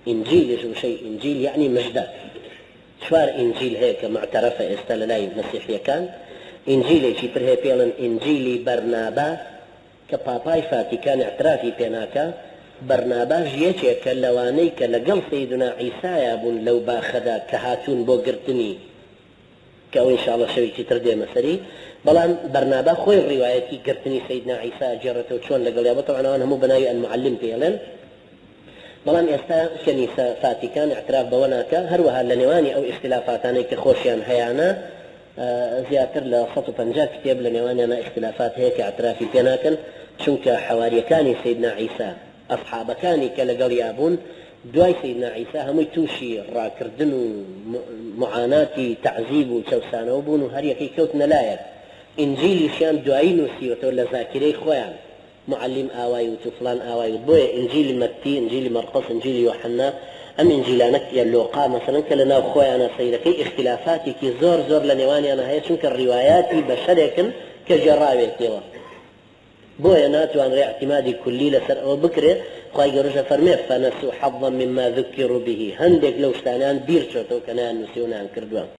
إنجيل شيء إنجيل يعني مجدات شوار إنجيل هيك معترفة استللاي مسيحية كان إنجيلي شي برهي بيلن إنجيلي برنابا كباباي فاتيكان اعترافي بيناكا برنابا جيتي كاللواني كاللقل سيدنا عيسى يابون لو باخدا كهاتون بو قرتني كأو إن شاء الله شويتي تردي مسري بلان برنابا خوي الروايتي قرتني سيدنا عيسى جرته وشون لقل يابا طبعا أنا مو بناي المعلم بيلن بلان استا كنيسة فاتيكان اعتراف بوناكا هروها لنواني أو اختلافاتاني كخوشيان هيانا زياتر ل 150 كتاب لنواني أنا اختلافات هيك اعترافي بيناكن شنك حواري كاني سيدنا عيسى أصحاب كاني كاللقل يابون دواي سيدنا عيسى هم توشي راكردن معاناتي تعذيب وشوسانه وبون وهريكي كوتنا لايك إنجيلي شان دواي نوسي وتولى ذاكري خوان معلم آواي وطفلان آواي بوي إنجيل متى إنجيل مرقس إنجيل يوحنا أم إنجيلانك يا لوقا مثلا كلنا خويا أنا سيركي اختلافاتي كي زور لنواني أنا هي شنك الرواياتي بشركن كجراوي كيوا بوي أنا توان ري اعتمادي كلي لسر أو بكرة خواي جرجة فرمي فنسوا حظا مما ذكروا به هندك لو اشتانان بيرشوتو كنان نسيونان كردوان